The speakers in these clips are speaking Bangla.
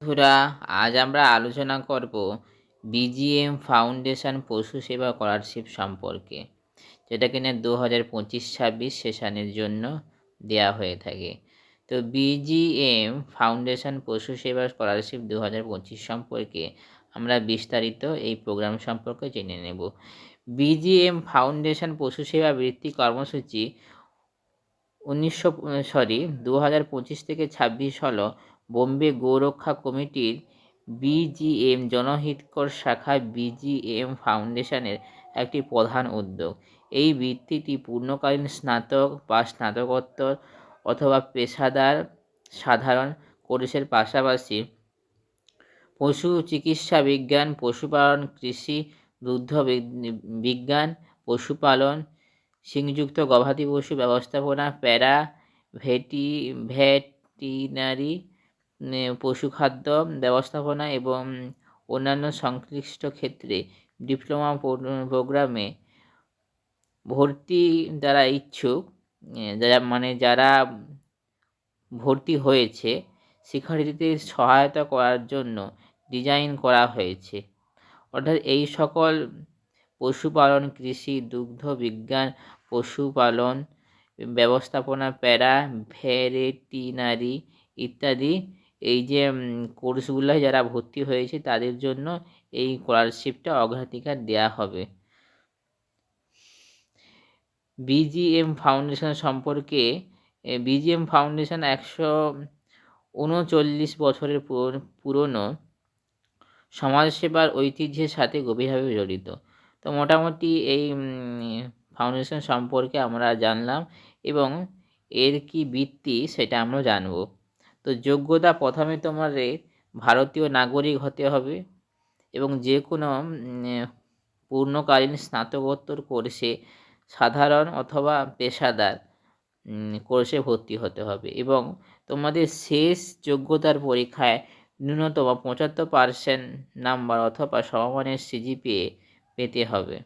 বন্ধুরা, আজ আমরা আলোচনা করব বিজিএম ফাউন্ডেশন পশু সেবা স্কলারশিপ সম্পর্কে, যেটা কিনা 2025-26 সেশনের জন্য দেয়া হয়ে থাকে। তো বিজিএম ফাউন্ডেশন পশু সেবা স্কলারশিপ 2025 সম্পর্কে আমরা বিস্তারিত এই প্রোগ্রাম সম্পর্কে জেনে নেব। বিজিএম ফাউন্ডেশন পশু সেবা বৃত্তি কর্মসূচি 2025 থেকে 26 হল বোম্বে গোরক্ষা কমিটির বিজিএম জনহিতকর শাখা বিজিএম ফাউন্ডেশনের একটি প্রধান উদ্যোগ। এই বৃত্তিটি পূর্ণকালীন স্নাতক বা স্নাতকোত্তর অথবা পেশাদার সাধারণ কোর্সের পাশাপাশি পশু চিকিৎসা বিজ্ঞান, পশুপালন, কৃষি, দুগ্ধ বিজ্ঞান, পশুপালন, শিংযুক্ত গবাদি পশু ব্যবস্থাপনা, ভেটেরিনারি পশুখাদ্য ব্যবস্থাপনা এবং অন্যান্য সংশ্লিষ্ট ক্ষেত্রে ডিপ্লোমা প্রোগ্রামে ভর্তি যারা ইচ্ছুক, যারা ভর্তি হয়েছে শিক্ষার্থীদের সহায়তা করার জন্য ডিজাইন করা হয়েছে। অর্থাৎ এই সকল পশুপালন, কৃষি, দুগ্ধ বিজ্ঞান, পশুপালন ব্যবস্থাপনা, ভেটেরিনারি ইত্যাদি এই যে কোর্সগুলোয় যারা ভর্তি হয়েছে তাদের জন্য এই স্কলারশিপটা অগ্রাধিকার দেওয়া হবে। বিজিএম ফাউন্ডেশন সম্পর্কে, বিজিএম ফাউন্ডেশন 139 বছরের পুরনো সমাজসেবার ঐতিহ্যের সাথে গভীরভাবে জড়িত। তো মোটামুটি এই ফাউন্ডেশন সম্পর্কে আমরা জানলাম এবং এর কি বৃত্তি সেটা আমরা জানব। তো যোগ্যতা, প্রথমে তোমাদের ভারতীয় নাগরিক হতে হবে এবং যে কোনো পূর্ণকালীন স্নাতকোত্তর কোর্সে সাধারণ অথবা পেশাদার কোর্সে ভর্তি হতে হবে এবং তোমাদের শেষ যোগ্যতার পরীক্ষায় ন্যূনতম 75% নাম্বার অথবা সমমানের সিজিপিএ পেতে হবে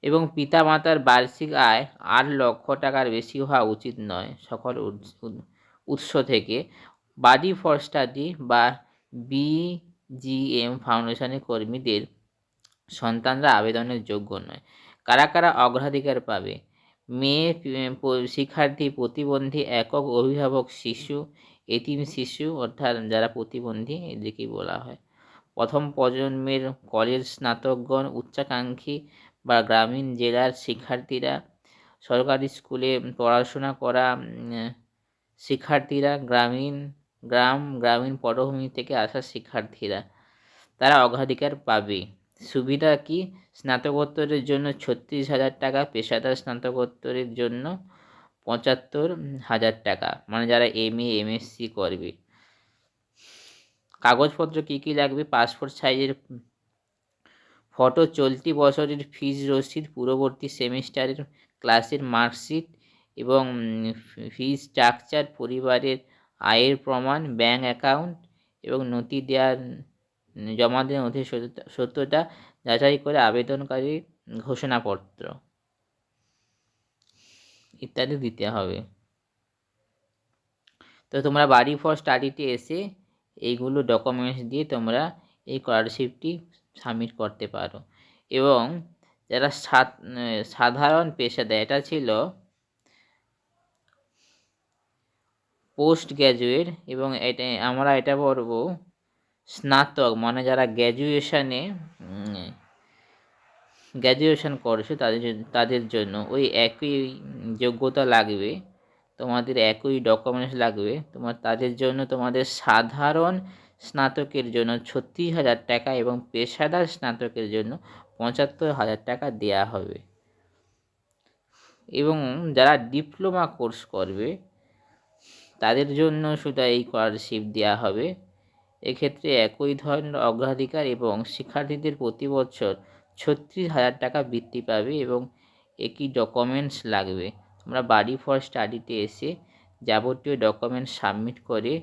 এবং পিতামাতার বার্ষিক আয় 8 লক্ষ টাকার বেশি হওয়া উচিত নয় সকল উৎস থেকে। বাডি ফর স্টাডি বা বিজিএম ফাউন্ডেশনের কর্মীদের সন্তানরা আবেদনের যোগ্য নয়। কারা কারা অগ্রাধিকার পাবে? মেয়ে শিক্ষার্থী, প্রতিবন্ধী, একক অভিভাবক শিশু, এতিম শিশু অর্থাৎ যারা প্রতিবন্ধী এদেরকেই বলা হয়। প্রথম প্রজন্মের কলেজ স্নাতকগণ, উচ্চাকাঙ্ক্ষী বা গ্রামীণ জেলার শিক্ষার্থীরা, সরকারি স্কুলে পড়াশোনা করা শিক্ষার্থীরা, গ্রামীণ পটভূমি থেকে আসা শিক্ষার্থীরা, তারা অগ্রাধিকার পাবে। সুবিধা কি? স্নাতকোত্তরের জন্য 36,000 টাকা, পেশাদার স্নাতকোত্তরের জন্য 75,000 টাকা, মানে যারা MA MSc করবে। কাগজপত্র কী কী লাগবে? পাসপোর্ট সাইজের ফটো, চলতি বছরের ফিজ রসিদ, পূর্ববর্তী সেমিস্টারের ক্লাসের মার্কশিট এবং ফিজ স্ট্রাকচার, পরিবারের আয়ের প্রমাণ, ব্যাঙ্ক অ্যাকাউন্ট এবং জমা দেওয়া নথির সত্যতা যাচাই করে আবেদনকারীর ঘোষণাপত্র ইত্যাদি দিতে হবে। তো তোমরা বাড়ি ফর স্টাডিতে এসে এইগুলো ডকুমেন্টস দিয়ে তোমরা এই স্কলারশিপটি সাবমিট করতে পারো। এবং যারা সাধারণ পেশাদার, এটা ছিল পোস্ট গ্র্যাজুয়েট এবং আমরা এটা পড়ব স্নাতক, মানে যারা গ্র্যাজুয়েশন করছে তাদের জন্য ওই একই যোগ্যতা লাগবে, তোমাদের একই ডকুমেন্টস লাগবে। তাদের জন্য তোমাদের সাধারণ স্নাতকের জন্য 36,000 টাকা এবং পেশাদার স্নাতকের জন্য 75,000 টাকা দেওয়া হবে। এবং যারা ডিপ্লোমা কোর্স করবে তাদের জন্য শুধু এই স্কলারশিপ দেওয়া হবে। এক্ষেত্রে একই ধরনের অগ্রাধিকার এবং শিক্ষার্থীদের প্রতি বছর 36,000 টাকা বৃত্তি পাবে এবং একই ডকুমেন্টস লাগবে। তোমরা বাড়ি ফর স্টাডিতে এসে যাবতীয় ডকুমেন্টস সাবমিট করে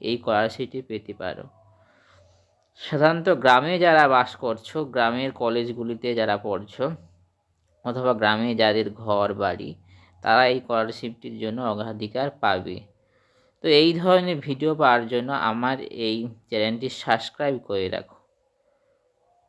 এই স্কলারশিপটি পেতে পারো। সাধারণত গ্রামে যারা বাস করছো, গ্রামের কলেজগুলিতে যারা পড়ছো অথবা গ্রামে যাদের ঘর বাড়ি, তারা এই স্কলারশিপটির জন্য অগ্রাধিকার পাবে। তো তো এই ধরনের ভিডিও পাওয়ার জন্য আমার এই চ্যানেলটি সাবস্ক্রাইব করে রাখো।